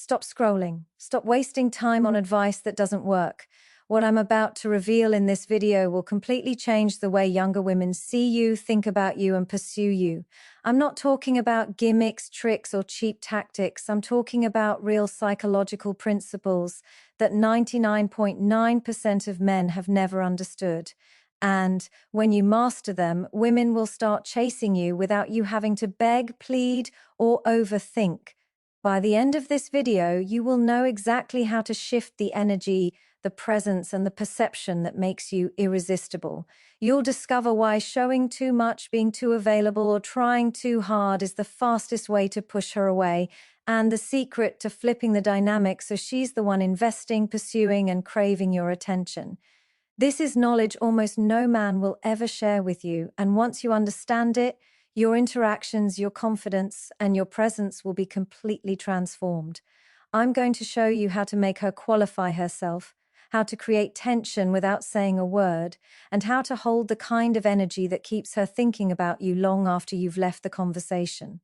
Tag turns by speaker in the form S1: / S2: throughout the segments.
S1: Stop scrolling. Stop wasting time on advice that doesn't work. What I'm about to reveal in this video will completely change the way younger women see you, think about you, and pursue you. I'm not talking about gimmicks, tricks, or cheap tactics. I'm talking about real psychological principles that 99.9% of men have never understood. And when you master them, women will start chasing you without you having to beg, plead, or overthink. By the end of this video, you will know exactly how to shift the energy, the presence, and the perception that makes you irresistible. You'll discover why showing too much, being too available, or trying too hard is the fastest way to push her away, and the secret to flipping the dynamic so she's the one investing, pursuing, and craving your attention. This is knowledge almost no man will ever share with you, and once you understand it, your interactions, your confidence, and your presence will be completely transformed. I'm going to show you how to make her qualify herself, how to create tension without saying a word, and how to hold the kind of energy that keeps her thinking about you long after you've left the conversation.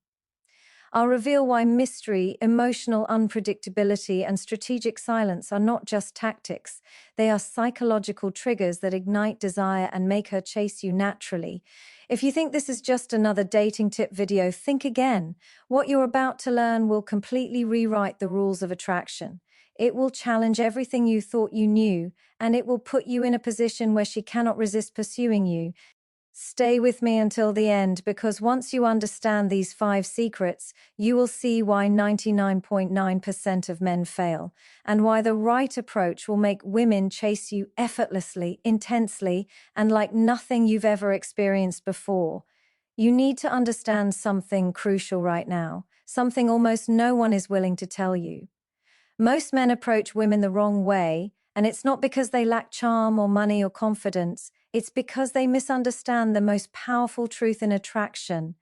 S1: I'll reveal why mystery, emotional unpredictability, and strategic silence are not just tactics. They are psychological triggers that ignite desire and make her chase you naturally. If you think this is just another dating tip video, think again. What you're about to learn will completely rewrite the rules of attraction. It will challenge everything you thought you knew, and it will put you in a position where she cannot resist pursuing you. Stay with me until the end, because once you understand these 5 secrets, you will see why 99.9% of men fail, and why the right approach will make women chase you effortlessly, intensely, and like nothing you've ever experienced before. You need to understand something crucial right now, something almost no one is willing to tell you. Most men approach women the wrong way, and it's not because they lack charm or money or confidence. It's because they misunderstand the most powerful truth in attraction.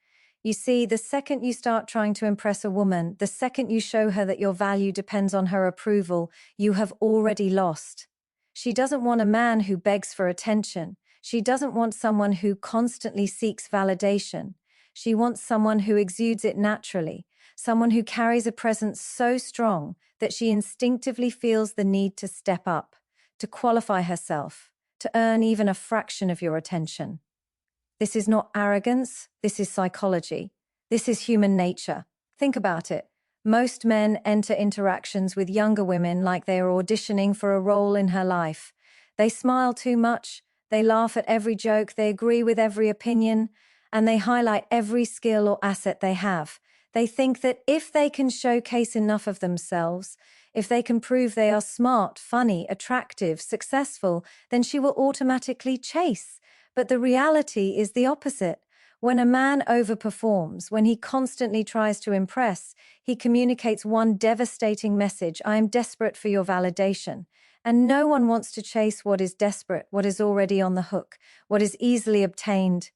S1: You see, the second you start trying to impress a woman, the second you show her that your value depends on her approval, you have already lost. She doesn't want a man who begs for attention. She doesn't want someone who constantly seeks validation. She wants someone who exudes it naturally, someone who carries a presence so strong that she instinctively feels the need to step up, to qualify herself, to earn even a fraction of your attention. This is not arrogance, this is psychology. This is human nature. Think about it. Most men enter interactions with younger women like they are auditioning for a role in her life. They smile too much, they laugh at every joke, they agree with every opinion, and they highlight every skill or asset they have. They think that if they can showcase enough of themselves, if they can prove they are smart, funny, attractive, successful, then she will automatically chase. But the reality is the opposite. When a man overperforms, when he constantly tries to impress, he communicates one devastating message: I am desperate for your validation. And no one wants to chase what is desperate, what is already on the hook, what is easily obtained.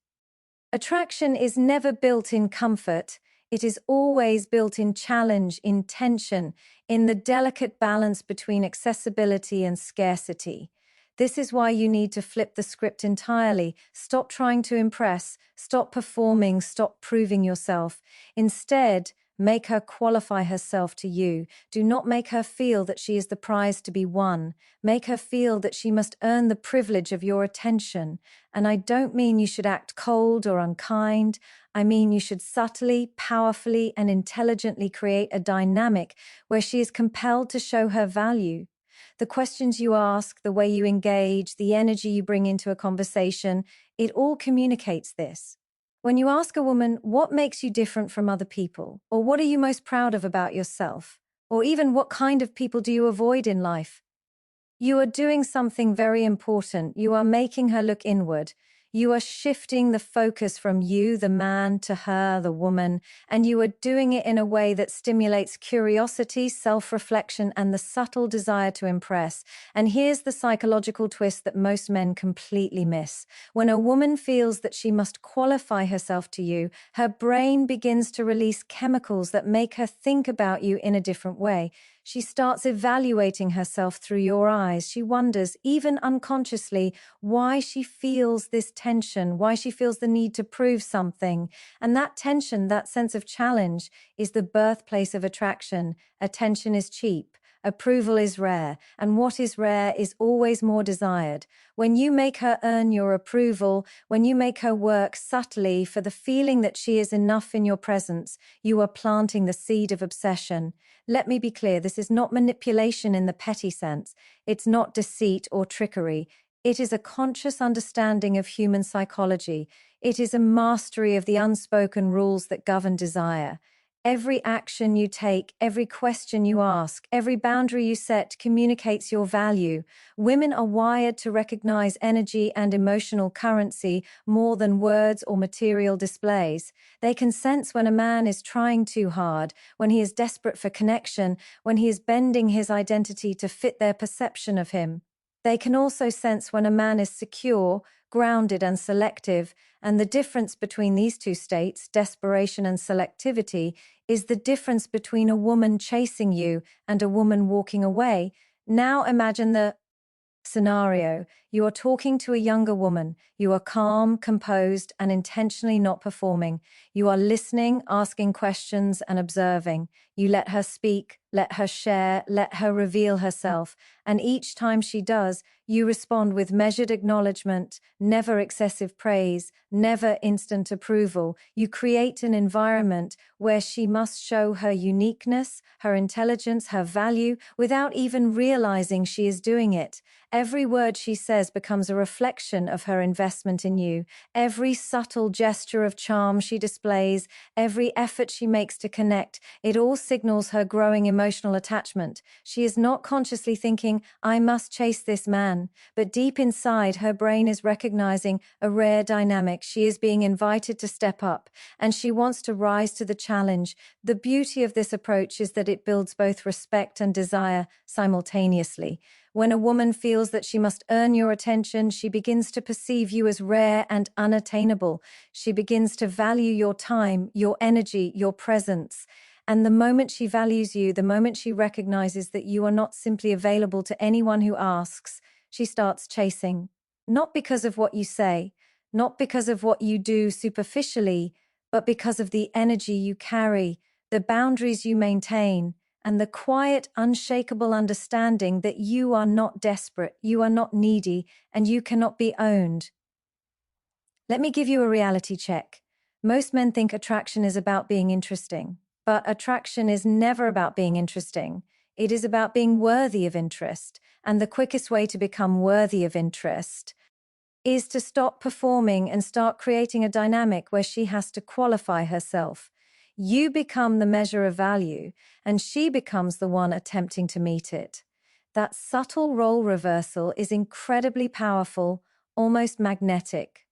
S1: Attraction is never built in comfort. It is always built in challenge, in tension, in the delicate balance between accessibility and scarcity. This is why you need to flip the script entirely. Stop trying to impress, stop performing, stop proving yourself. Instead, make her qualify herself to you. Do not make her feel that she is the prize to be won. Make her feel that she must earn the privilege of your attention. And I don't mean you should act cold or unkind. I mean you should subtly, powerfully, and intelligently create a dynamic where she is compelled to show her value. The questions you ask, the way you engage, the energy you bring into a conversation, it all communicates this. When you ask a woman, what makes you different from other people? Or what are you most proud of about yourself? Or even what kind of people do you avoid in life? You are doing something very important. You are making her look inward. You are shifting the focus from you, the man, to her, the woman, and you are doing it in a way that stimulates curiosity, self-reflection, and the subtle desire to impress. And here's the psychological twist that most men completely miss. When a woman feels that she must qualify herself to you, her brain begins to release chemicals that make her think about you in a different way. She starts evaluating herself through your eyes. She wonders, even unconsciously, why she feels this tension, why she feels the need to prove something. And that tension, that sense of challenge, is the birthplace of attraction. Attention is cheap. Approval is rare, and what is rare is always more desired. When you make her earn your approval, when you make her work subtly for the feeling that she is enough in your presence, you are planting the seed of obsession. Let me be clear, this is not manipulation in the petty sense. It's not deceit or trickery. It is a conscious understanding of human psychology. It is a mastery of the unspoken rules that govern desire. Every action you take, every question you ask, every boundary you set communicates your value. Women are wired to recognize energy and emotional currency more than words or material displays. They can sense when a man is trying too hard, when he is desperate for connection, when he is bending his identity to fit their perception of him. They can also sense when a man is secure, grounded, and selective, and the difference between these two states, desperation and selectivity, is the difference between a woman chasing you and a woman walking away. Now imagine the scenario. You are talking to a younger woman. You are calm, composed, and intentionally not performing. You are listening, asking questions, and observing. You let her speak, let her share, let her reveal herself. And each time she does, you respond with measured acknowledgement, never excessive praise, never instant approval. You create an environment where she must show her uniqueness, her intelligence, her value, without even realizing she is doing it. Every word she says becomes a reflection of her investment in you. Every subtle gesture of charm she displays, every effort she makes to connect, it all signals her growing emotional attachment. She is not consciously thinking, I must chase this man, but deep inside her brain is recognizing a rare dynamic. She is being invited to step up, and she wants to rise to the challenge. The beauty of this approach is that it builds both respect and desire simultaneously. When a woman feels that she must earn your attention, she begins to perceive you as rare and unattainable. She begins to value your time, your energy, your presence. And the moment she values you, the moment she recognizes that you are not simply available to anyone who asks, she starts chasing. Not because of what you say, not because of what you do superficially, but because of the energy you carry, the boundaries you maintain, and the quiet, unshakable understanding that you are not desperate, you are not needy, and you cannot be owned. Let me give you a reality check. Most men think attraction is about being interesting, but attraction is never about being interesting. It is about being worthy of interest, and the quickest way to become worthy of interest is to stop performing and start creating a dynamic where she has to qualify herself. You become the measure of value, and she becomes the one attempting to meet it. That subtle role reversal is incredibly powerful, almost magnetic.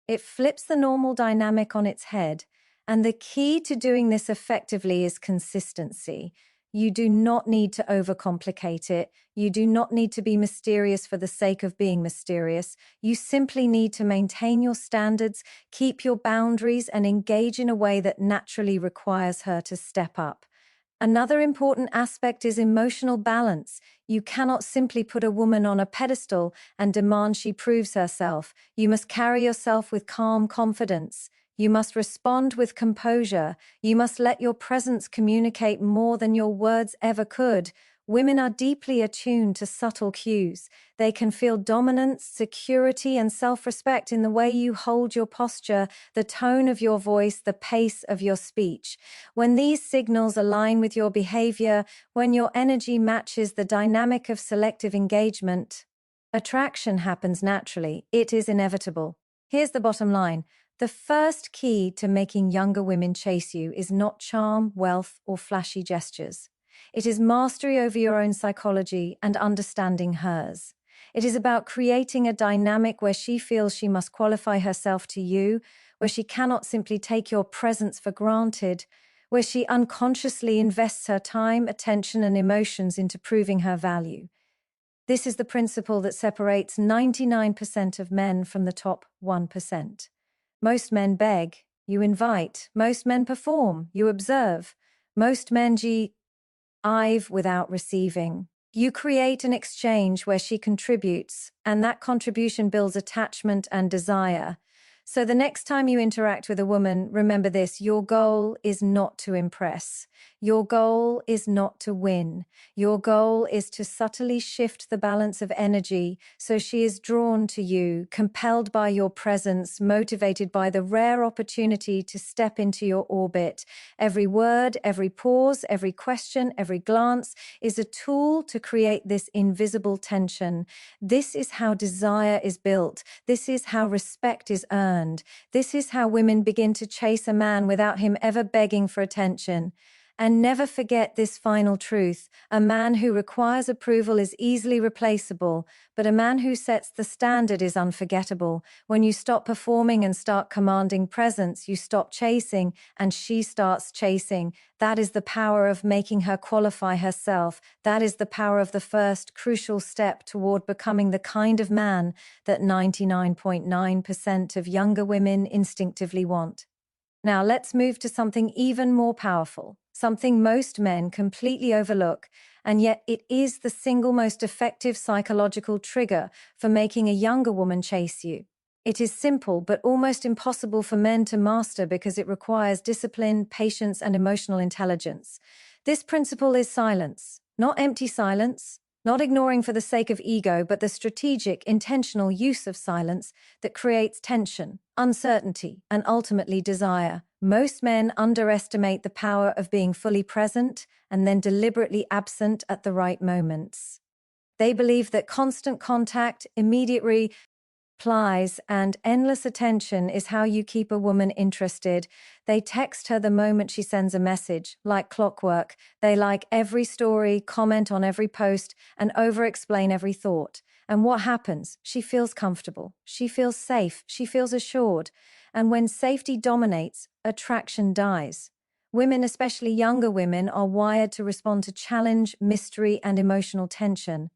S1: It flips the normal dynamic on its head, and the key to doing this effectively is consistency. You do not need to overcomplicate it. You do not need to be mysterious for the sake of being mysterious. You simply need to maintain your standards, keep your boundaries, and engage in a way that naturally requires her to step up. Another important aspect is emotional balance. You cannot simply put a woman on a pedestal and demand she proves herself. You must carry yourself with calm confidence. You must respond with composure. You must let your presence communicate more than your words ever could. Women are deeply attuned to subtle cues. They can feel dominance, security, and self-respect in the way you hold your posture, the tone of your voice, the pace of your speech. When these signals align with your behavior, when your energy matches the dynamic of selective engagement, attraction happens naturally. It is inevitable. Here's the bottom line. The first key to making younger women chase you is not charm, wealth, or flashy gestures. It is mastery over your own psychology and understanding hers. It is about creating a dynamic where she feels she must qualify herself to you, where she cannot simply take your presence for granted, where she unconsciously invests her time, attention, and emotions into proving her value. This is the principle that separates 99% of men from the top 1%. Most men beg, you invite. Most men perform, you observe. Most men give without receiving. You create an exchange where she contributes, and that contribution builds attachment and desire. So the next time you interact with a woman, remember this: your goal is not to impress. Your goal is not to win. Your goal is to subtly shift the balance of energy so she is drawn to you, compelled by your presence, motivated by the rare opportunity to step into your orbit. Every word, every pause, every question, every glance is a tool to create this invisible tension. This is how desire is built. This is how respect is earned. This is how women begin to chase a man without him ever begging for attention. And never forget this final truth: a man who requires approval is easily replaceable, but a man who sets the standard is unforgettable. When you stop performing and start commanding presence, you stop chasing and she starts chasing. That is the power of making her qualify herself. That is the power of the first crucial step toward becoming the kind of man that 99.9% of younger women instinctively want. Now let's move to something even more powerful, something most men completely overlook, and yet it is the single most effective psychological trigger for making a younger woman chase you. It is simple but almost impossible for men to master because it requires discipline, patience, and emotional intelligence. This principle is silence, not empty silence, not ignoring for the sake of ego, but the strategic, intentional use of silence that creates tension, uncertainty, and ultimately desire. Most men underestimate the power of being fully present and then deliberately absent at the right moments. They believe that constant contact, immediate replies, and endless attention is how you keep a woman interested. They text her the moment she sends a message, like clockwork. They like every story, comment on every post, and over-explain every thought. And what happens? She feels comfortable. She feels safe. She feels assured. And when safety dominates, attraction dies. Women, especially younger women, are wired to respond to challenge, mystery, and emotional tension.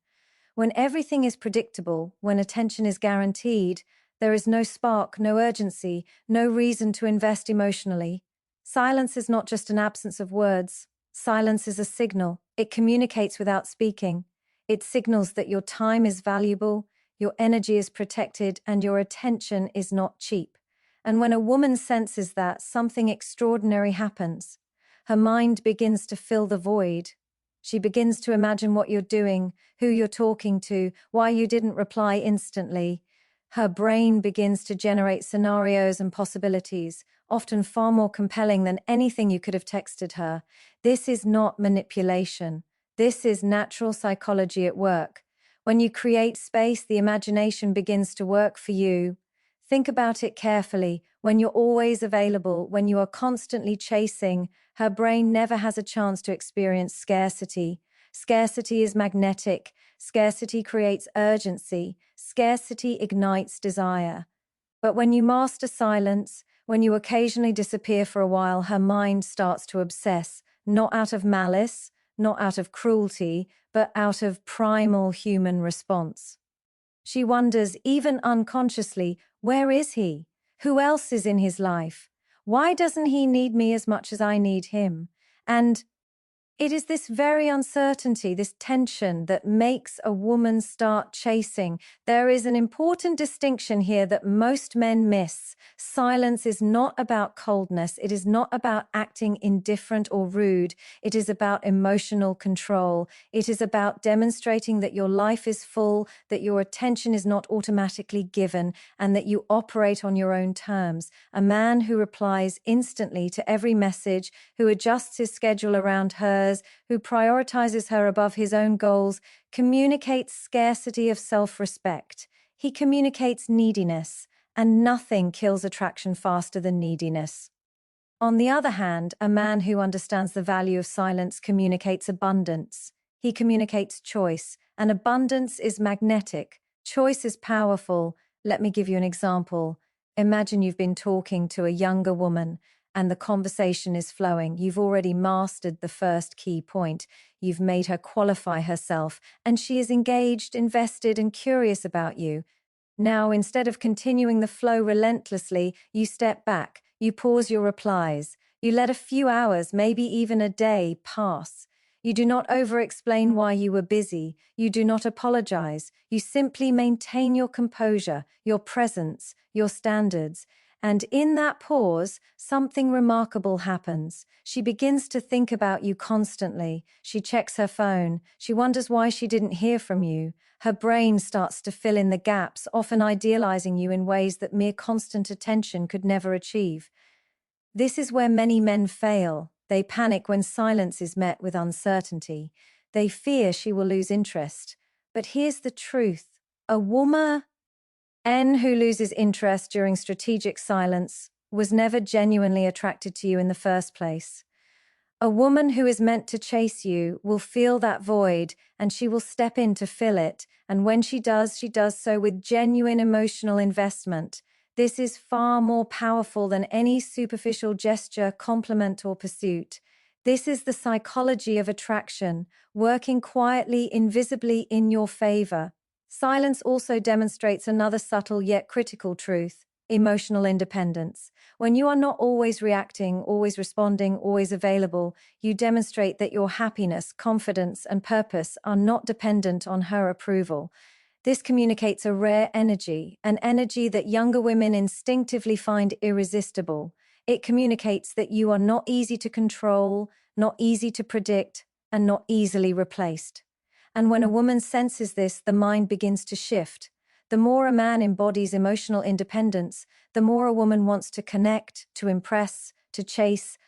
S1: When everything is predictable, when attention is guaranteed, there is no spark, no urgency, no reason to invest emotionally. Silence is not just an absence of words. Silence is a signal. It communicates without speaking. It signals that your time is valuable, your energy is protected, and your attention is not cheap. And when a woman senses that, something extraordinary happens. Her mind begins to fill the void. She begins to imagine what you're doing, who you're talking to, why you didn't reply instantly. Her brain begins to generate scenarios and possibilities, often far more compelling than anything you could have texted her. This is not manipulation. This is natural psychology at work. When you create space, the imagination begins to work for you. Think about it carefully. When you're always available, when you are constantly chasing, her brain never has a chance to experience scarcity. Scarcity is magnetic. Scarcity creates urgency. Scarcity ignites desire. But when you master silence, when you occasionally disappear for a while, her mind starts to obsess, not out of malice, not out of cruelty, but out of primal human response. She wonders, even unconsciously, where is he? Who else is in his life? Why doesn't he need me as much as I need him? And it is this very uncertainty, this tension, that makes a woman start chasing. There is an important distinction here that most men miss. Silence is not about coldness. It is not about acting indifferent or rude. It is about emotional control. It is about demonstrating that your life is full, that your attention is not automatically given, and that you operate on your own terms. A man who replies instantly to every message, who adjusts his schedule around hers, who prioritizes her above his own goals, communicates scarcity of self-respect. He communicates neediness, and nothing kills attraction faster than neediness. On the other hand, a man who understands the value of silence communicates abundance. He communicates choice, and abundance is magnetic. Choice is powerful. Let me give you an example. Imagine you've been talking to a younger woman, and the conversation is flowing. You've already mastered the first key point. You've made her qualify herself, and she is engaged, invested, and curious about you. Now, instead of continuing the flow relentlessly, you step back, you pause your replies, you let a few hours, maybe even a day, pass. You do not over-explain why you were busy. You do not apologize. You simply maintain your composure, your presence, your standards. And in that pause, something remarkable happens. She begins to think about you constantly. She checks her phone. She wonders why she didn't hear from you. Her brain starts to fill in the gaps, often idealizing you in ways that mere constant attention could never achieve. This is where many men fail. They panic when silence is met with uncertainty. They fear she will lose interest. But here's the truth. A woman who loses interest during strategic silence was never genuinely attracted to you in the first place. A woman who is meant to chase you will feel that void, and she will step in to fill it, and when she does so with genuine emotional investment. This is far more powerful than any superficial gesture, compliment, or pursuit. This is the psychology of attraction, working quietly, invisibly in your favor. Silence also demonstrates another subtle yet critical truth: emotional independence. When you are not always reacting, always responding, always available, you demonstrate that your happiness, confidence, and purpose are not dependent on her approval. This communicates a rare energy, an energy that younger women instinctively find irresistible. It communicates that you are not easy to control, not easy to predict, and not easily replaced. And when a woman senses this, the mind begins to shift. The more a man embodies emotional independence, the more a woman wants to connect, to impress, to chase.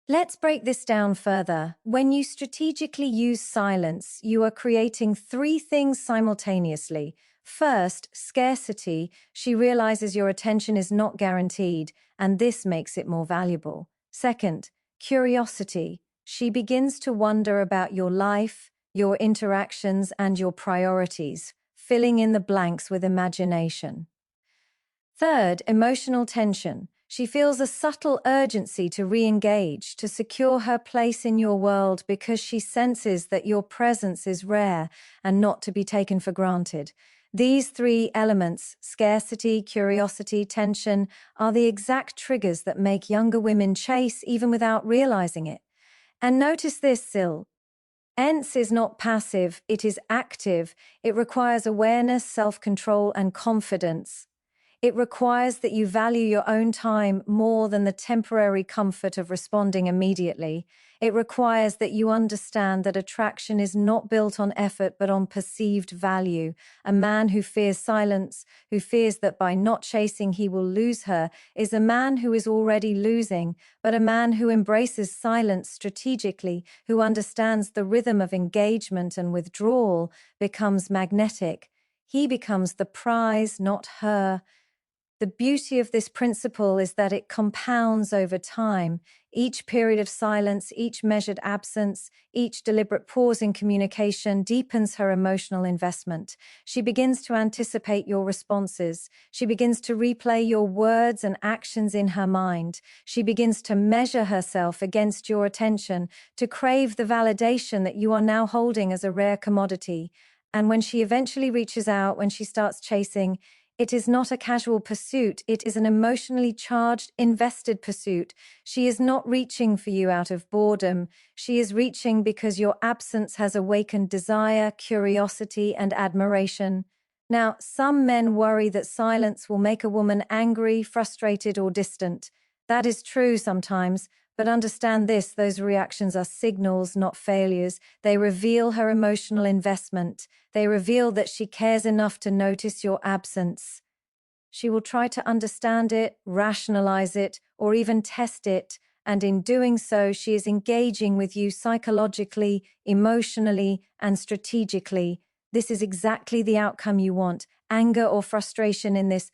S1: Let's break this down further. When you strategically use silence, you are creating three things simultaneously. First, scarcity. She realizes your attention is not guaranteed, and this makes it more valuable. Second, curiosity. She begins to wonder about your life, your interactions, and your priorities, filling in the blanks with imagination. Third, emotional tension. She feels a subtle urgency to re-engage, to secure her place in your world because she senses that your presence is rare and not to be taken for granted. These three elements, scarcity, curiosity, tension, are the exact triggers that make younger women chase even without realizing it. And notice this, Sil. ENCE is not passive, it is active. It requires awareness, self-control, and confidence. It requires that you value your own time more than the temporary comfort of responding immediately. It requires that you understand that attraction is not built on effort but on perceived value. A man who fears silence, who fears that by not chasing he will lose her, is a man who is already losing, but a man who embraces silence strategically, who understands the rhythm of engagement and withdrawal, becomes magnetic. He becomes the prize, not her. The beauty of this principle is that it compounds over time. Each period of silence, each measured absence, each deliberate pause in communication deepens her emotional investment. She begins to anticipate your responses. She begins to replay your words and actions in her mind. She begins to measure herself against your attention, to crave the validation that you are now holding as a rare commodity. And when she eventually reaches out, when she starts chasing, it is not a casual pursuit, it is an emotionally charged, invested pursuit. She is not reaching for you out of boredom. She is reaching because your absence has awakened desire, curiosity, and admiration. Now, some men worry that silence will make a woman angry, frustrated, or distant. That is true sometimes, but understand this: those reactions are signals, not failures. They reveal her emotional investment. They reveal that she cares enough to notice your absence. She will try to understand it, rationalize it, or even test it, and in doing so, she is engaging with you psychologically, emotionally, and strategically. This is exactly the outcome you want. Anger or frustration in this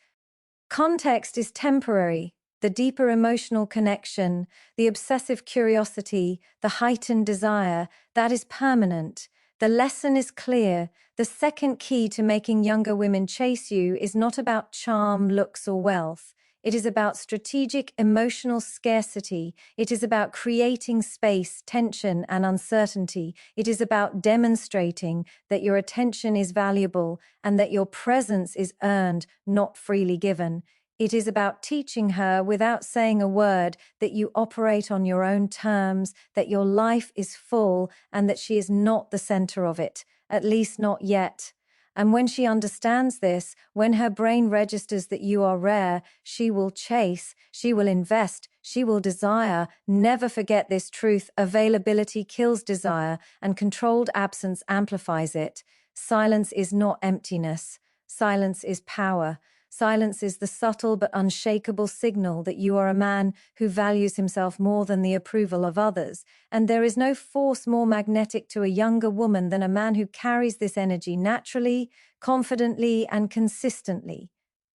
S1: context is temporary. The deeper emotional connection, the obsessive curiosity, the heightened desire, that is permanent. The lesson is clear. The second key to making younger women chase you is not about charm, looks, or wealth. It is about strategic emotional scarcity. It is about creating space, tension, and uncertainty. It is about demonstrating that your attention is valuable and that your presence is earned, not freely given. It is about teaching her without saying a word that you operate on your own terms, that your life is full, and that she is not the center of it, at least not yet. And when she understands this, when her brain registers that you are rare, she will chase, she will invest, she will desire. Never forget this truth: availability kills desire, and controlled absence amplifies it. Silence is not emptiness. Silence is power. Silence is the subtle but unshakable signal that you are a man who values himself more than the approval of others, and there is no force more magnetic to a younger woman than a man who carries this energy naturally, confidently, and consistently.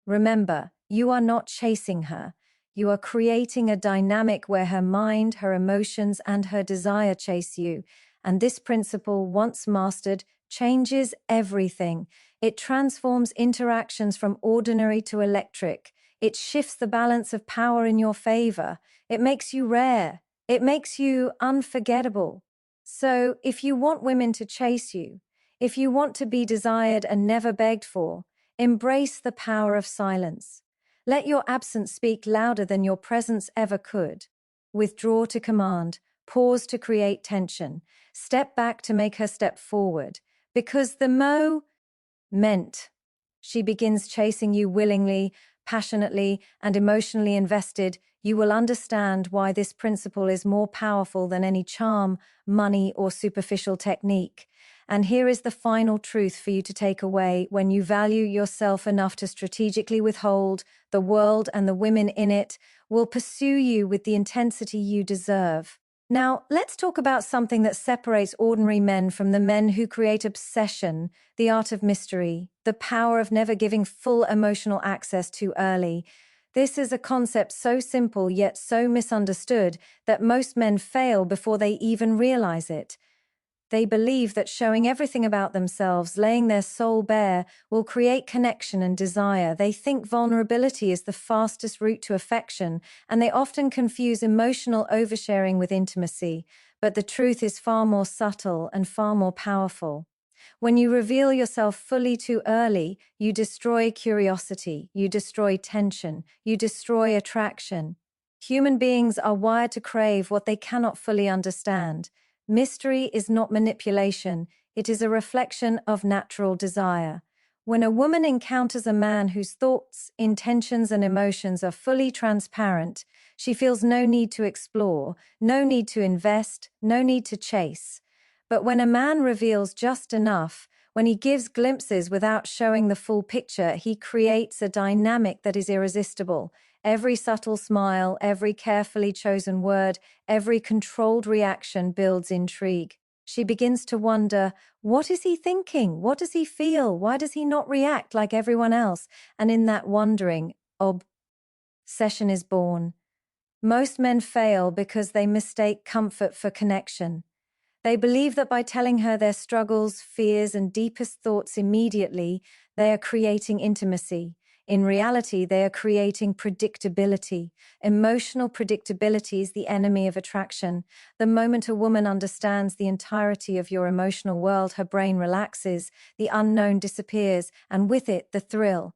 S1: Remember, you are not chasing her. You are creating a dynamic where her mind, her emotions, and her desire chase you, and this principle, once mastered, changes everything. It transforms interactions from ordinary to electric. It shifts the balance of power in your favor. It makes you rare. It makes you unforgettable. So, if you want women to chase you, if you want to be desired and never begged for, embrace the power of silence. Let your absence speak louder than your presence ever could. Withdraw to command. Pause to create tension. Step back to make her step forward. Because the moment she begins chasing you willingly, passionately, and emotionally invested, you will understand why this principle is more powerful than any charm, money, or superficial technique. And here is the final truth for you to take away: when you value yourself enough to strategically withhold, the world and the women in it will pursue you with the intensity you deserve. Now, let's talk about something that separates ordinary men from the men who create obsession: the art of mystery, the power of never giving full emotional access too early. This is a concept so simple yet so misunderstood that most men fail before they even realize it. They believe that showing everything about themselves, laying their soul bare, will create connection and desire. They think vulnerability is the fastest route to affection, and they often confuse emotional oversharing with intimacy. But the truth is far more subtle and far more powerful. When you reveal yourself fully too early, you destroy curiosity, you destroy tension, you destroy attraction. Human beings are wired to crave what they cannot fully understand. Mystery is not manipulation, it is a reflection of natural desire. When a woman encounters a man whose thoughts, intentions, and emotions are fully transparent, she feels no need to explore, no need to invest, no need to chase. But when a man reveals just enough, when he gives glimpses without showing the full picture, he creates a dynamic that is irresistible. Every subtle smile, every carefully chosen word, every controlled reaction builds intrigue. She begins to wonder, what is he thinking? What does he feel? Why does he not react like everyone else? And in that wondering, obsession is born. Most men fail because they mistake comfort for connection. They believe that by telling her their struggles, fears, and deepest thoughts immediately, they are creating intimacy. In reality, they are creating predictability. Emotional predictability is the enemy of attraction. The moment a woman understands the entirety of your emotional world, her brain relaxes, the unknown disappears, and with it, the thrill.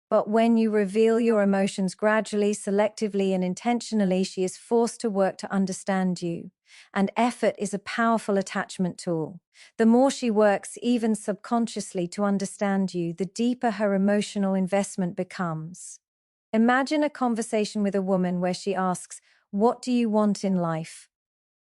S1: But when you reveal your emotions gradually, selectively, and intentionally, she is forced to work to understand you. And effort is a powerful attachment tool. The more she works, even subconsciously, to understand you, the deeper her emotional investment becomes. Imagine a conversation with a woman where she asks, "What do you want in life?"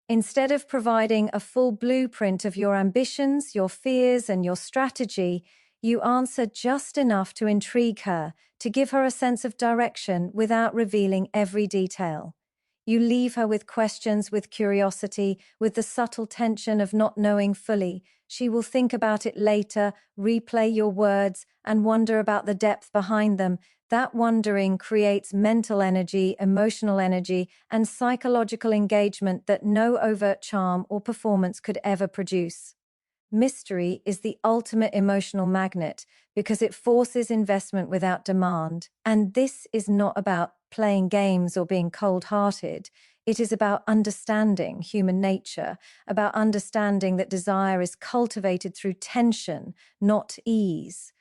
S1: Instead of providing a full blueprint of your ambitions, your fears, and your strategy, you answer just enough to intrigue her, to give her a sense of direction without revealing every detail. You leave her with questions, with curiosity, with the subtle tension of not knowing fully. She will think about it later, replay your words, and wonder about the depth behind them. That wondering creates mental energy, emotional energy, and psychological engagement that no overt charm or performance could ever produce. Mystery is the ultimate emotional magnet because it forces investment without demand. And this is not about playing games or being cold-hearted. It is about understanding human nature, about understanding that desire is cultivated through tension, not ease.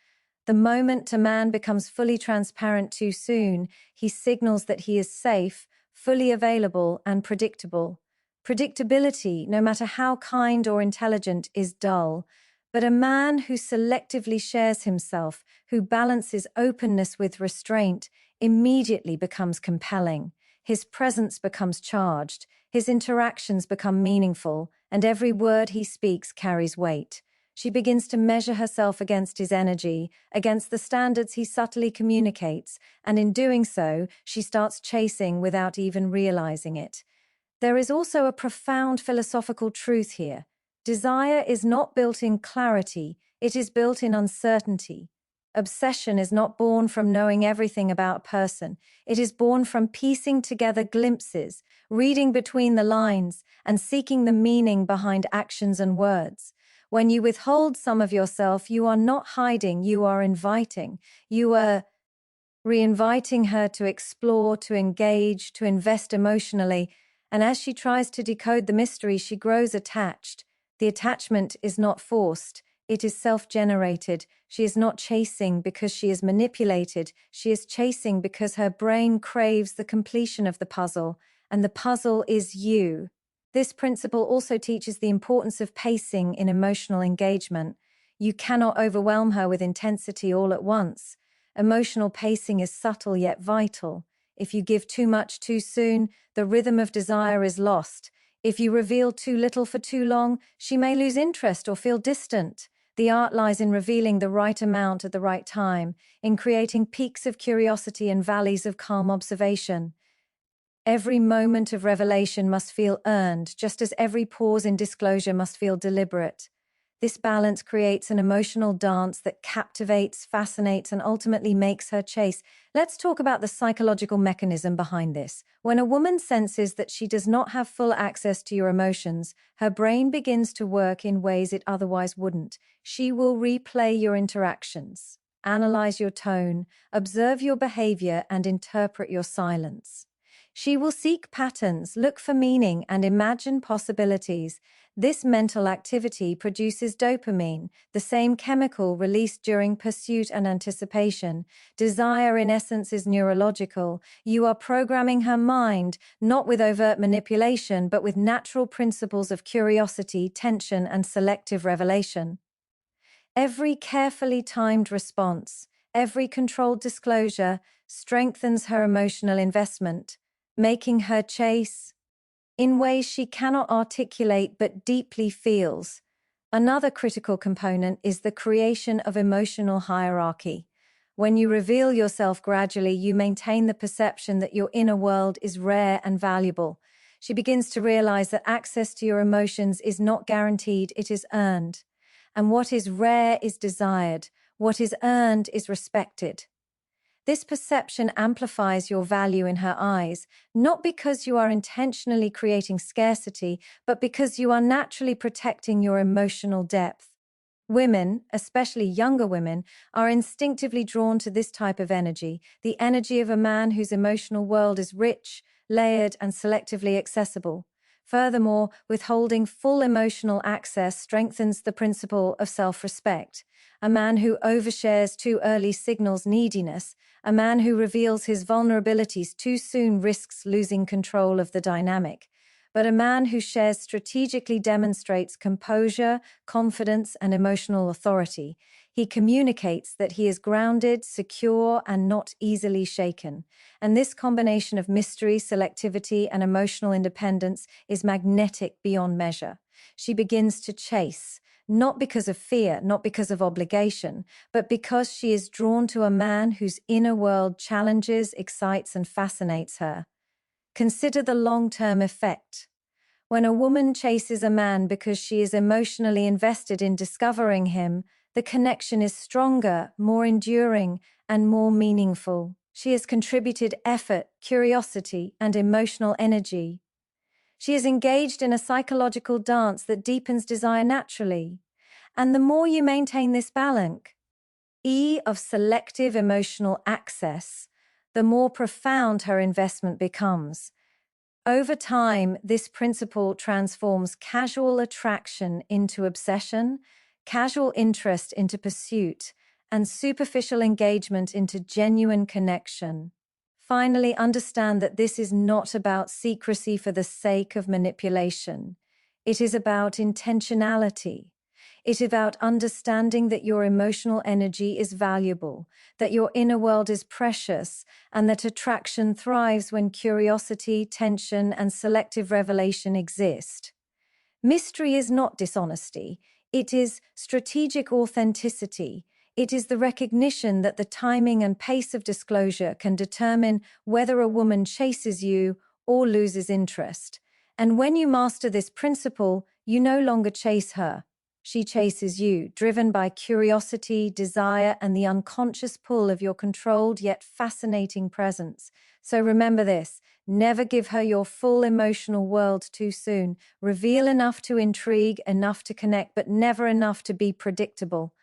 S1: The moment a man becomes fully transparent too soon, he signals that he is safe, fully available, and predictable. Predictability, no matter how kind or intelligent, is dull. But a man who selectively shares himself, who balances openness with restraint, immediately becomes compelling. His presence becomes charged, his interactions become meaningful, and every word he speaks carries weight. She begins to measure herself against his energy, against the standards he subtly communicates, and in doing so, she starts chasing without even realizing it. There is also a profound philosophical truth here. Desire is not built in clarity, it is built in uncertainty. Obsession is not born from knowing everything about a person. It is born from piecing together glimpses, reading between the lines, and seeking the meaning behind actions and words. When you withhold some of yourself, you are not hiding, you are inviting. You are re-inviting her to explore, to engage, to invest emotionally. And as she tries to decode the mystery, she grows attached. The attachment is not forced. It is self-generated. She is not chasing because she is manipulated. She is chasing because her brain craves the completion of the puzzle, and the puzzle is you. This principle also teaches the importance of pacing in emotional engagement. You cannot overwhelm her with intensity all at once. Emotional pacing is subtle yet vital. If you give too much too soon, the rhythm of desire is lost. If you reveal too little for too long, she may lose interest or feel distant. The art lies in revealing the right amount at the right time, in creating peaks of curiosity and valleys of calm observation. Every moment of revelation must feel earned, just as every pause in disclosure must feel deliberate. This balance creates an emotional dance that captivates, fascinates, and ultimately makes her chase. Let's talk about the psychological mechanism behind this. When a woman senses that she does not have full access to your emotions, her brain begins to work in ways it otherwise wouldn't. She will replay your interactions, analyze your tone, observe your behavior, and interpret your silence. She will seek patterns, look for meaning, and imagine possibilities. This mental activity produces dopamine, the same chemical released during pursuit and anticipation. Desire, in essence, is neurological. You are programming her mind, not with overt manipulation, but with natural principles of curiosity, tension, and selective revelation. Every carefully timed response, every controlled disclosure, strengthens her emotional investment, making her chase in ways she cannot articulate but deeply feels. Another critical component is the creation of emotional hierarchy. When you reveal yourself gradually, you maintain the perception that your inner world is rare and valuable. She begins to realize that access to your emotions is not guaranteed, it is earned. And what is rare is desired, what is earned is respected. This perception amplifies your value in her eyes, not because you are intentionally creating scarcity, but because you are naturally protecting your emotional depth. Women, especially younger women, are instinctively drawn to this type of the energy of a man whose emotional world is rich, layered, and selectively accessible. Furthermore, withholding full emotional access strengthens the principle of self-respect. A man who overshares too early signals neediness. A man who reveals his vulnerabilities too soon risks losing control of the dynamic. But a man who shares strategically demonstrates composure, confidence, and emotional authority. He communicates that he is grounded, secure, and not easily shaken. And this combination of mystery, selectivity, and emotional independence is magnetic beyond measure. She begins to chase, not because of fear, not because of obligation, but because she is drawn to a man whose inner world challenges, excites, and fascinates her. Consider the long-term effect. When a woman chases a man because she is emotionally invested in discovering him, the connection is stronger, more enduring, and more meaningful. She has contributed effort, curiosity, and emotional energy. She is engaged in a psychological dance that deepens desire naturally. And the more you maintain this balance, of selective emotional access, the more profound her investment becomes. Over time, this principle transforms casual attraction into obsession, casual interest into pursuit, and superficial engagement into genuine connection. Finally, understand that this is not about secrecy for the sake of manipulation. It is about intentionality. It is about understanding that your emotional energy is valuable, that your inner world is precious, and that attraction thrives when curiosity, tension, and selective revelation exist. Mystery is not dishonesty. It is strategic authenticity. It is the recognition that the timing and pace of disclosure can determine whether a woman chases you or loses interest. And when you master this principle, you no longer chase her. She chases you, driven by curiosity, desire, and the unconscious pull of your controlled yet fascinating presence. So remember this: never give her your full emotional world too soon. Reveal enough to intrigue, enough to connect, but never enough to be predictable.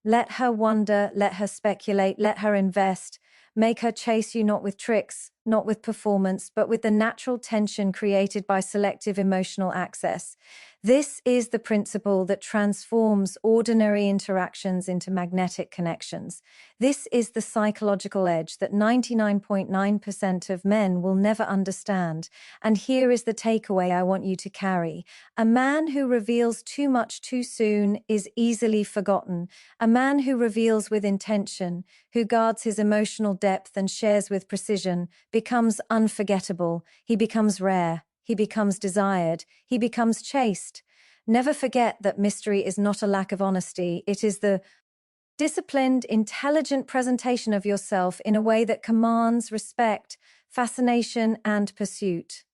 S1: Let her wonder, let her speculate, let her invest. Make her chase you not with tricks, not with performance, but with the natural tension created by selective emotional access. This is the principle that transforms ordinary interactions into magnetic connections. This is the psychological edge that 99.9% of men will never understand. And here is the takeaway I want you to carry. A man who reveals too much too soon is easily forgotten. A man who reveals with intention, who guards his emotional depth and shares with precision, becomes unforgettable. He becomes rare. He becomes desired. He becomes chaste. Never forget that mystery is not a lack of honesty. It is the disciplined, intelligent presentation of yourself in a way that commands respect, fascination, and pursuit.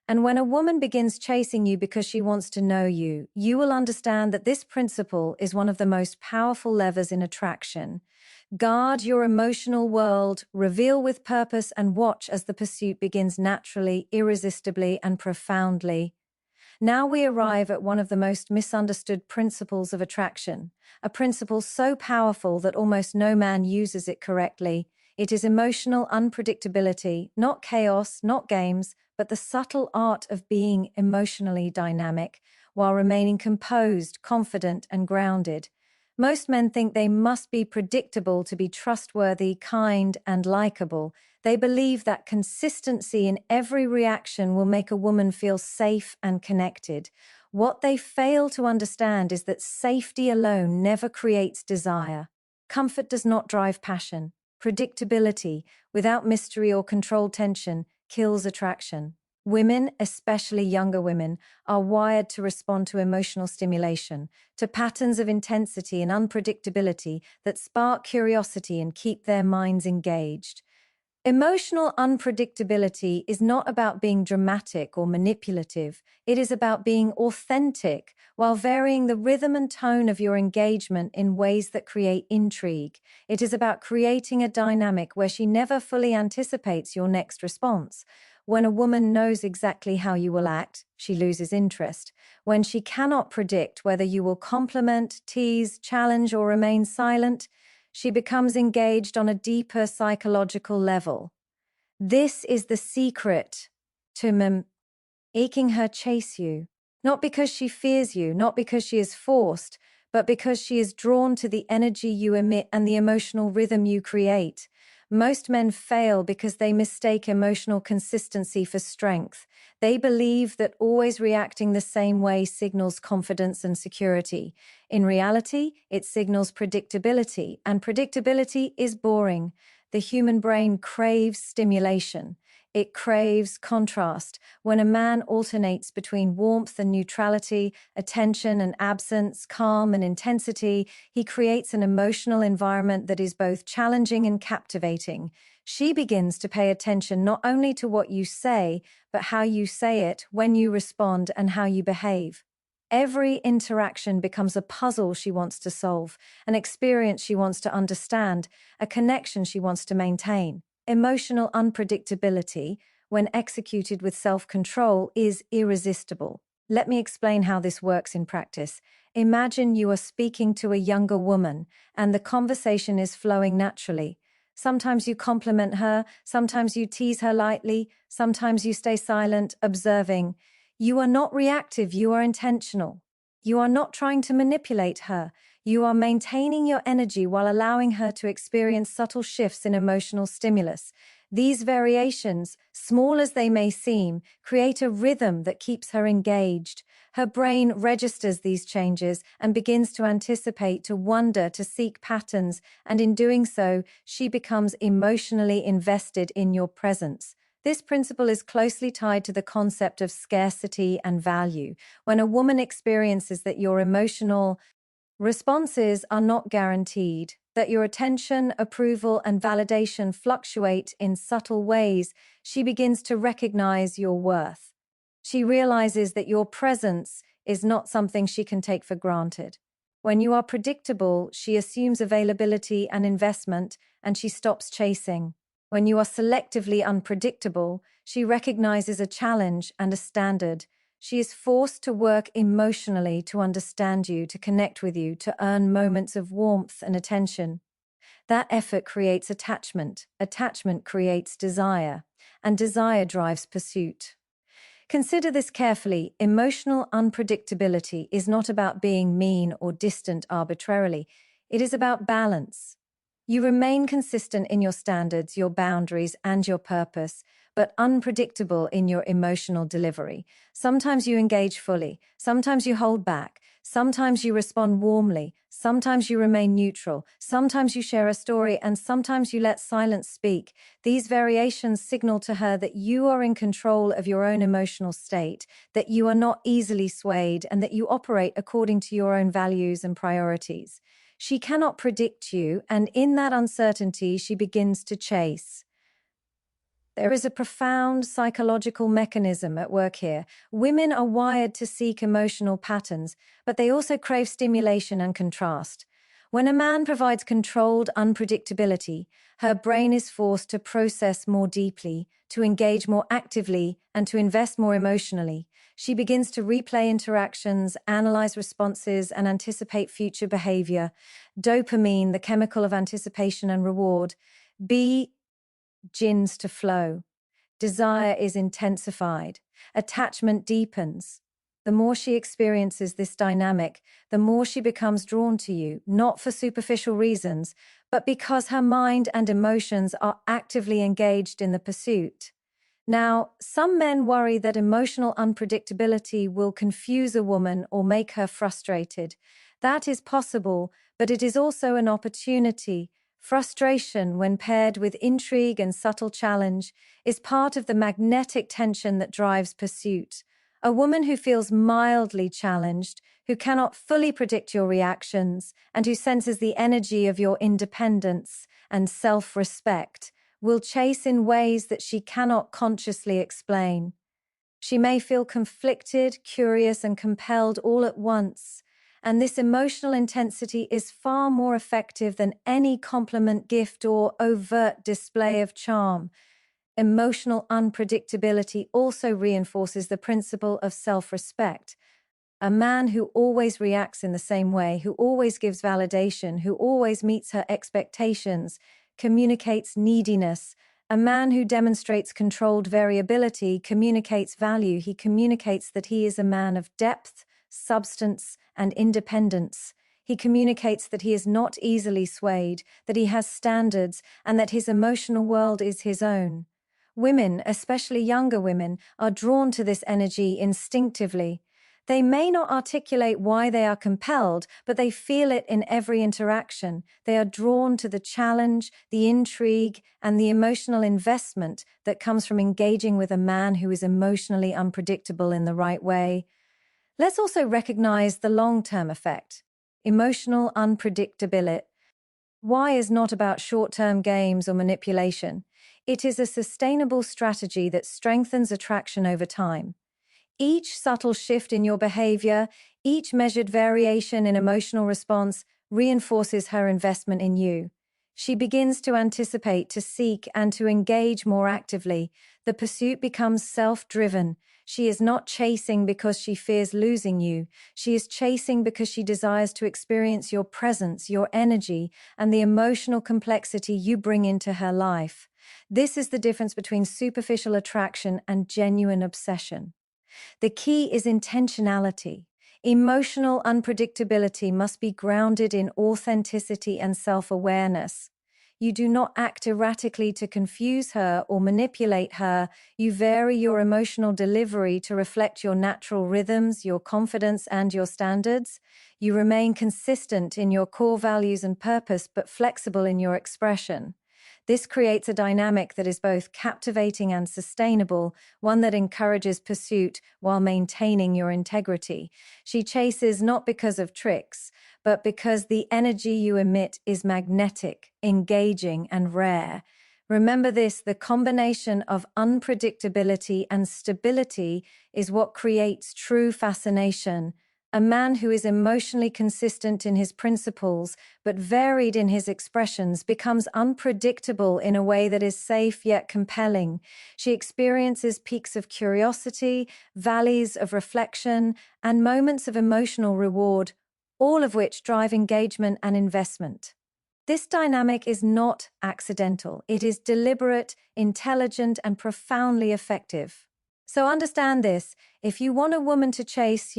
S1: And when a woman begins chasing you because she wants to know you, you will understand that this principle is one of the most powerful levers in attraction. Guard your emotional world, reveal with purpose, and watch as the pursuit begins naturally, irresistibly, and profoundly. Now we arrive at one of the most misunderstood principles of attraction, a principle so powerful that almost no man uses it correctly. It is emotional unpredictability, not chaos, not games, but the subtle art of being emotionally dynamic while remaining composed, confident, and grounded. Most men think they must be predictable to be trustworthy, kind, and likable. They believe that consistency in every reaction will make a woman feel safe and connected. What they fail to understand is that safety alone never creates desire. Comfort does not drive passion. Predictability, without mystery or controlled tension, kills attraction. Women, especially younger women, are wired to respond to emotional stimulation, to patterns of intensity and unpredictability that spark curiosity and keep their minds engaged. Emotional unpredictability is not about being dramatic or manipulative. It is about being authentic while varying the rhythm and tone of your engagement in ways that create intrigue. It is about creating a dynamic where she never fully anticipates your next response. When a woman knows exactly how you will act, she loses interest. When she cannot predict whether you will compliment, tease, challenge, or remain silent, she becomes engaged on a deeper psychological level. This is the secret to making her chase you. Not because she fears you, not because she is forced, but because she is drawn to the energy you emit and the emotional rhythm you create. Most men fail because they mistake emotional consistency for strength. They believe that always reacting the same way signals confidence and security. In reality, it signals predictability, and predictability is boring. The human brain craves stimulation. It craves contrast. When a man alternates between warmth and neutrality, attention and absence, calm and intensity, he creates an emotional environment that is both challenging and captivating. She begins to pay attention not only to what you say, but how you say it, when you respond, and how you behave. Every interaction becomes a puzzle she wants to solve, an experience she wants to understand, a connection she wants to maintain. Emotional unpredictability, when executed with self-control, is irresistible. Let me explain how this works in practice. Imagine you are speaking to a younger woman, and the conversation is flowing naturally. Sometimes you compliment her, sometimes you tease her lightly, sometimes you stay silent, observing. You are not reactive, you are intentional. You are not trying to manipulate her. You are maintaining your energy while allowing her to experience subtle shifts in emotional stimulus. These variations, small as they may seem, create a rhythm that keeps her engaged. Her brain registers these changes and begins to anticipate, to wonder, to seek patterns, and in doing so, she becomes emotionally invested in your presence. This principle is closely tied to the concept of scarcity and value. When a woman experiences that your emotional responses are not guaranteed, that your attention, approval, and validation fluctuate in subtle ways, she begins to recognize your worth. She realizes that your presence is not something she can take for granted. When you are predictable, she assumes availability and investment, and she stops chasing. When you are selectively unpredictable, she recognizes a challenge and a standard. She is forced to work emotionally to understand you, to connect with you, to earn moments of warmth and attention. That effort creates attachment. Attachment creates desire, and desire drives pursuit. Consider this carefully. Emotional unpredictability is not about being mean or distant arbitrarily. It is about balance. You remain consistent in your standards, your boundaries, and your purpose, but unpredictable in your emotional delivery. Sometimes you engage fully, sometimes you hold back, sometimes you respond warmly, sometimes you remain neutral, sometimes you share a story, and sometimes you let silence speak. These variations signal to her that you are in control of your own emotional state, that you are not easily swayed, and that you operate according to your own values and priorities. She cannot predict you, and in that uncertainty, she begins to chase. There is a profound psychological mechanism at work here. Women are wired to seek emotional patterns, but they also crave stimulation and contrast. When a man provides controlled unpredictability, her brain is forced to process more deeply, to engage more actively, and to invest more emotionally. She begins to replay interactions, analyze responses, and anticipate future behavior. Dopamine, the chemical of anticipation and reward, begins to flow. Desire is intensified. Attachment deepens. The more she experiences this dynamic, the more she becomes drawn to you, not for superficial reasons, but because her mind and emotions are actively engaged in the pursuit. Now, some men worry that emotional unpredictability will confuse a woman or make her frustrated. That is possible, but it is also an opportunity. Frustration, when paired with intrigue and subtle challenge, is part of the magnetic tension that drives pursuit. A woman who feels mildly challenged, who cannot fully predict your reactions, and who senses the energy of your independence and self-respect, will chase in ways that she cannot consciously explain. She may feel conflicted, curious, and compelled all at once, and this emotional intensity is far more effective than any compliment, gift, or overt display of charm. Emotional unpredictability also reinforces the principle of self-respect. A man who always reacts in the same way, who always gives validation, who always meets her expectations, communicates neediness. A man who demonstrates controlled variability communicates value. He communicates that he is a man of depth, substance, and independence. He communicates that he is not easily swayed, that he has standards, and that his emotional world is his own. Women, especially younger women, are drawn to this energy instinctively. They may not articulate why they are compelled, but they feel it in every interaction. They are drawn to the challenge, the intrigue, and the emotional investment that comes from engaging with a man who is emotionally unpredictable in the right way. Let's also recognize the long-term effect. Emotional unpredictability. Why is not about short-term games or manipulation. It is a sustainable strategy that strengthens attraction over time. Each subtle shift in your behavior, each measured variation in emotional response reinforces her investment in you. She begins to anticipate, to seek, and to engage more actively. The pursuit becomes self-driven. She is not chasing because she fears losing you. She is chasing because she desires to experience your presence, your energy, and the emotional complexity you bring into her life. This is the difference between superficial attraction and genuine obsession. The key is intentionality. Emotional unpredictability must be grounded in authenticity and self-awareness. You do not act erratically to confuse her or manipulate her. You vary your emotional delivery to reflect your natural rhythms, your confidence, and your standards. You remain consistent in your core values and purpose, but flexible in your expression. This creates a dynamic that is both captivating and sustainable, one that encourages pursuit while maintaining your integrity. She chases not because of tricks, but because the energy you emit is magnetic, engaging, and rare. Remember this: the combination of unpredictability and stability is what creates true fascination. A man who is emotionally consistent in his principles but varied in his expressions becomes unpredictable in a way that is safe yet compelling. She experiences peaks of curiosity, valleys of reflection, and moments of emotional reward, all of which drive engagement and investment. This dynamic is not accidental. It is deliberate, intelligent, and profoundly effective. So understand this: if you want a woman to chase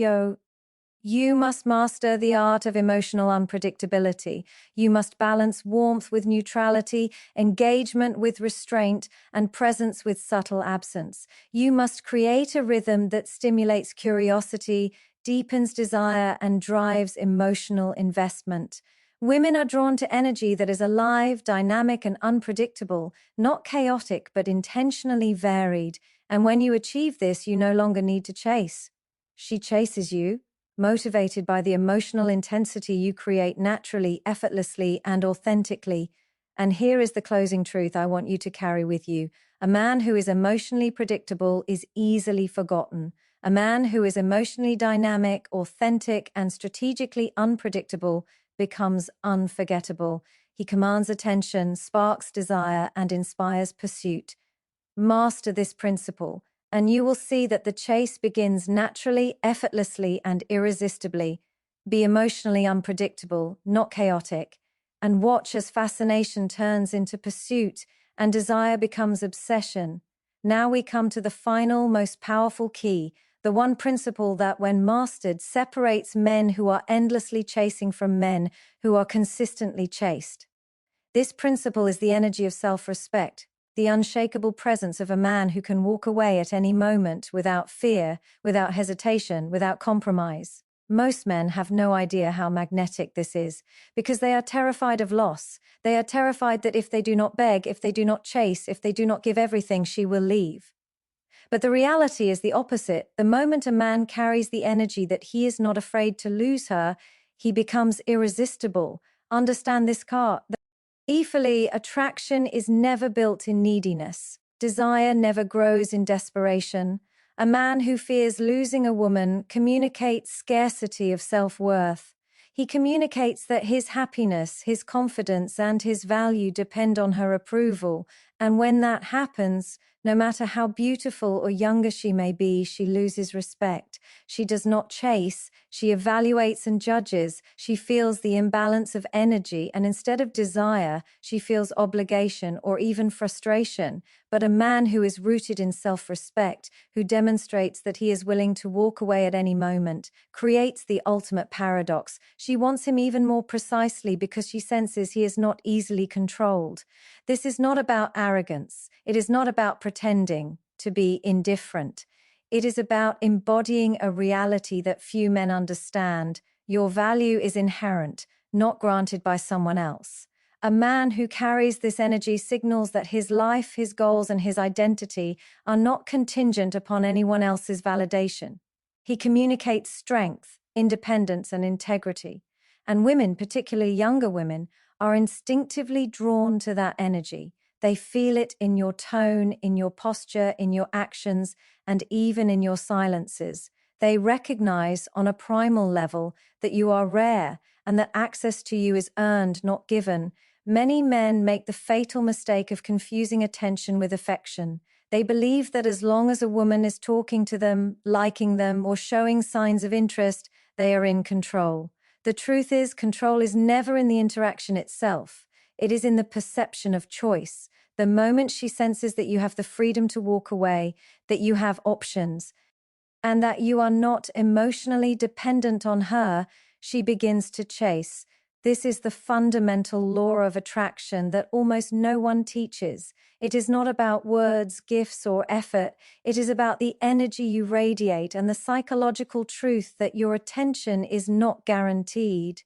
S1: you must master the art of emotional unpredictability. You must balance warmth with neutrality, engagement with restraint, and presence with subtle absence. You must create a rhythm that stimulates curiosity, deepens desire, and drives emotional investment. Women are drawn to energy that is alive, dynamic, and unpredictable, not chaotic but intentionally varied. And when you achieve this, you no longer need to chase. She chases you, motivated by the emotional intensity you create naturally, effortlessly, and authentically. And here is the closing truth I want you to carry with you: a man who is emotionally predictable is easily forgotten. A man who is emotionally dynamic, authentic, and strategically unpredictable becomes unforgettable. He commands attention, sparks desire, and inspires pursuit. Master this principle, and you will see that the chase begins naturally, effortlessly, and irresistibly. Be emotionally unpredictable, not chaotic, and watch as fascination turns into pursuit and desire becomes obsession. Now we come to the final, most powerful key, the one principle that, when mastered, separates men who are endlessly chasing from men who are consistently chased. This principle is the energy of self-respect, the unshakable presence of a man who can walk away at any moment without fear, without hesitation, without compromise. Most men have no idea how magnetic this is, because they are terrified of loss. They are terrified that if they do not beg, if they do not chase, if they do not give everything, she will leave. But the reality is the opposite. The moment a man carries the energy that he is not afraid to lose her, he becomes irresistible. Understand this, Equally, attraction is never built in neediness. Desire never grows in desperation. A man who fears losing a woman communicates scarcity of self-worth. He communicates that his happiness, his confidence, and his value depend on her approval, and when that happens, no matter how beautiful or younger she may be, she loses respect. She does not chase, she evaluates and judges. She feels the imbalance of energy, and instead of desire, she feels obligation or even frustration. But a man who is rooted in self-respect, who demonstrates that he is willing to walk away at any moment, creates the ultimate paradox. She wants him even more precisely because she senses he is not easily controlled. This is not about arrogance. It is not about pretending to be indifferent. It is about embodying a reality that few men understand. Your value is inherent, not granted by someone else. A man who carries this energy signals that his life, his goals, and his identity are not contingent upon anyone else's validation. He communicates strength, independence, and integrity. And women, particularly younger women, are instinctively drawn to that energy. They feel it in your tone, in your posture, in your actions, and even in your silences. They recognize on a primal level that you are rare and that access to you is earned, not given. Many men make the fatal mistake of confusing attention with affection. They believe that as long as a woman is talking to them, liking them, or showing signs of interest, they are in control. The truth is, control is never in the interaction itself. It is in the perception of choice. The moment she senses that you have the freedom to walk away, that you have options, and that you are not emotionally dependent on her, she begins to chase. This is the fundamental law of attraction that almost no one teaches. It is not about words, gifts, or effort. It is about the energy you radiate and the psychological truth that your attention is not guaranteed.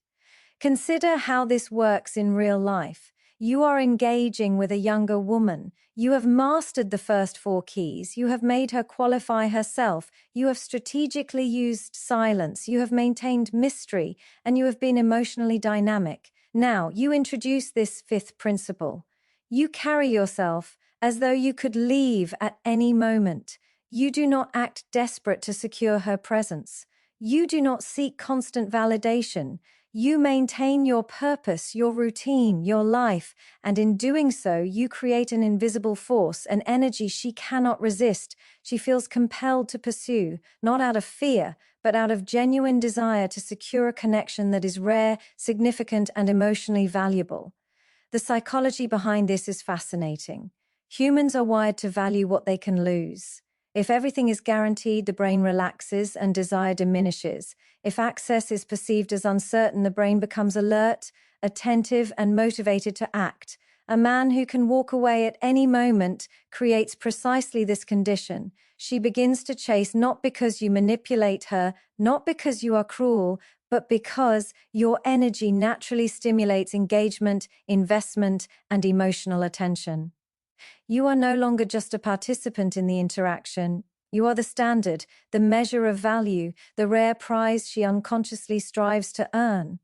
S1: Consider how this works in real life. You are engaging with a younger woman. You have mastered the first 4 keys. You have made her qualify herself. You have strategically used silence. You have maintained mystery, and you have been emotionally dynamic. Now, you introduce this 5th principle. You carry yourself as though you could leave at any moment. You do not act desperate to secure her presence. You do not seek constant validation. You maintain your purpose, your routine, your life, and in doing so, you create an invisible force, an energy she cannot resist. She feels compelled to pursue, not out of fear, but out of genuine desire to secure a connection that is rare, significant, and emotionally valuable. The psychology behind this is fascinating. Humans are wired to value what they can lose. If everything is guaranteed, the brain relaxes and desire diminishes. If access is perceived as uncertain, the brain becomes alert, attentive, and motivated to act. A man who can walk away at any moment creates precisely this condition. She begins to chase not because you manipulate her, not because you are cruel, but because your energy naturally stimulates engagement, investment, and emotional attention. You are no longer just a participant in the interaction. You are the standard, the measure of value, the rare prize she unconsciously strives to earn.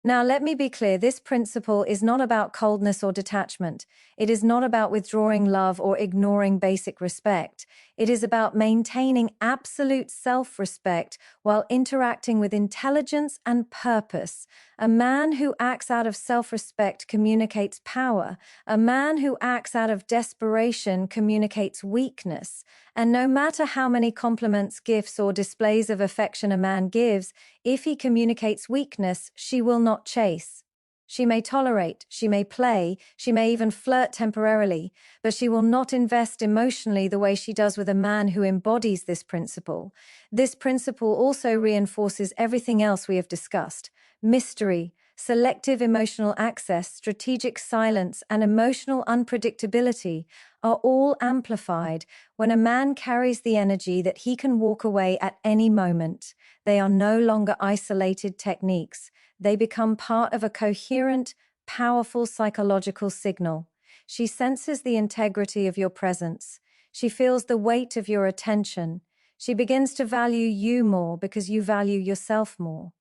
S1: Now, let me be clear, this principle is not about coldness or detachment. It is not about withdrawing love or ignoring basic respect. It is about maintaining absolute self-respect while interacting with intelligence and purpose. A man who acts out of self-respect communicates power. A man who acts out of desperation communicates weakness. And no matter how many compliments, gifts, or displays of affection a man gives, if he communicates weakness, she will not chase. She may tolerate, she may play, she may even flirt temporarily, but she will not invest emotionally the way she does with a man who embodies this principle. This principle also reinforces everything else we have discussed. Mystery, selective emotional access, strategic silence, and emotional unpredictability are all amplified when a man carries the energy that he can walk away at any moment. They are no longer isolated techniques. They become part of a coherent, powerful psychological signal. She senses the integrity of your presence. She feels the weight of your attention. She begins to value you more because you value yourself more.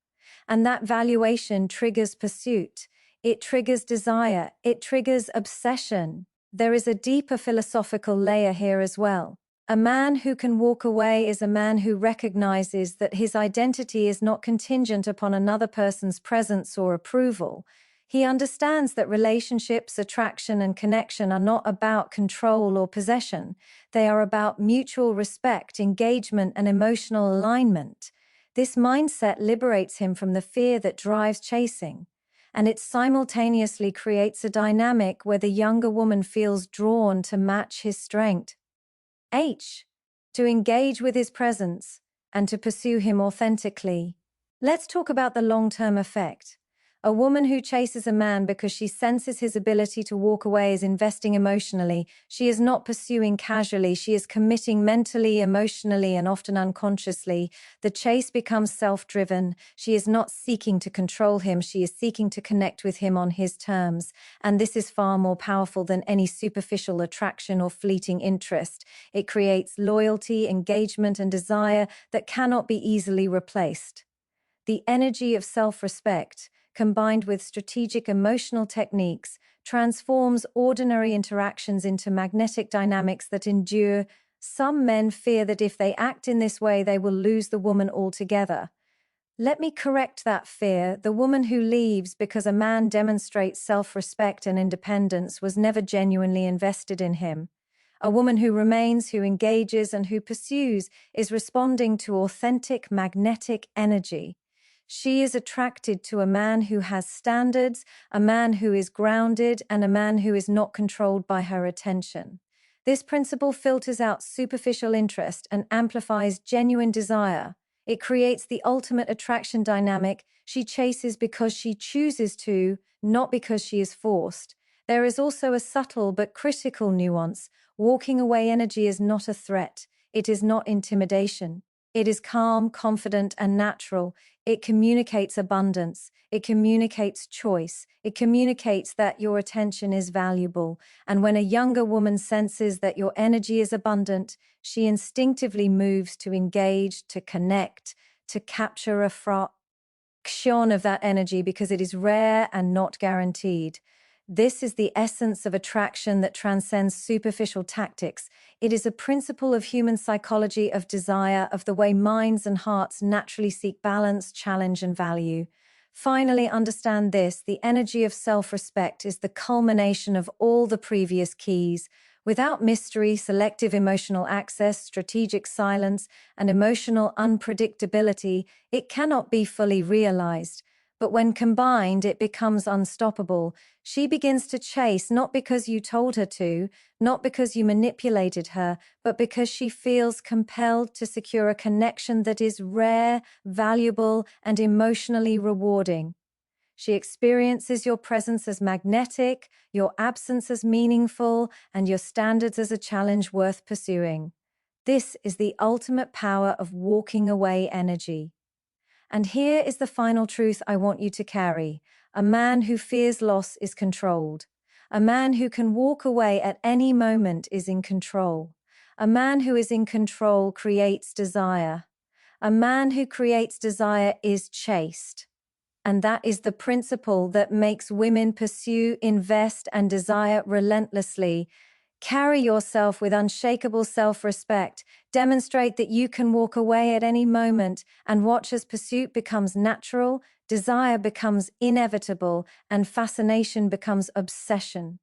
S1: And that valuation triggers pursuit. It triggers desire. It triggers obsession. There is a deeper philosophical layer here as well. A man who can walk away is a man who recognizes that his identity is not contingent upon another person's presence or approval. He understands that relationships, attraction, and connection are not about control or possession. They are about mutual respect, engagement, and emotional alignment. This mindset liberates him from the fear that drives chasing, and it simultaneously creates a dynamic where the younger woman feels drawn to match his strength. To engage with his presence and to pursue him authentically. Let's talk about the long-term effect. A woman who chases a man because she senses his ability to walk away is investing emotionally. She is not pursuing casually. She is committing mentally, emotionally, and often unconsciously. The chase becomes self-driven. She is not seeking to control him. She is seeking to connect with him on his terms. And this is far more powerful than any superficial attraction or fleeting interest. It creates loyalty, engagement, and desire that cannot be easily replaced. The energy of self-respect, combined with strategic emotional techniques, transforms ordinary interactions into magnetic dynamics that endure. Some men fear that if they act in this way, they will lose the woman altogether. Let me correct that fear. The woman who leaves because a man demonstrates self-respect and independence was never genuinely invested in him. A woman who remains, who engages, and who pursues is responding to authentic magnetic energy. She is attracted to a man who has standards, a man who is grounded, and a man who is not controlled by her attention. This principle filters out superficial interest and amplifies genuine desire. It creates the ultimate attraction dynamic. She chases because she chooses to, not because she is forced. There is also a subtle but critical nuance. Walking away energy is not a threat. It is not intimidation. It is calm, confident, and natural. It communicates abundance. It communicates choice. It communicates that your attention is valuable. And when a younger woman senses that your energy is abundant, she instinctively moves to engage, to connect, to capture a fraction of that energy because it is rare and not guaranteed. This is the essence of attraction that transcends superficial tactics. It is a principle of human psychology, of desire, of the way minds and hearts naturally seek balance, challenge, and value. Finally, understand this: the energy of self-respect is the culmination of all the previous keys. Without mystery, selective emotional access, strategic silence, and emotional unpredictability, it cannot be fully realized. But when combined, it becomes unstoppable. She begins to chase not because you told her to, not because you manipulated her, but because she feels compelled to secure a connection that is rare, valuable, and emotionally rewarding. She experiences your presence as magnetic, your absence as meaningful, and your standards as a challenge worth pursuing. This is the ultimate power of walking away energy. And here is the final truth I want you to carry. A man who fears loss is controlled. A man who can walk away at any moment is in control. A man who is in control creates desire. A man who creates desire is chaste. And that is the principle that makes women pursue, invest, and desire relentlessly. Carry yourself with unshakable self-respect. Demonstrate that you can walk away at any moment, and watch as pursuit becomes natural, desire becomes inevitable, and fascination becomes obsession.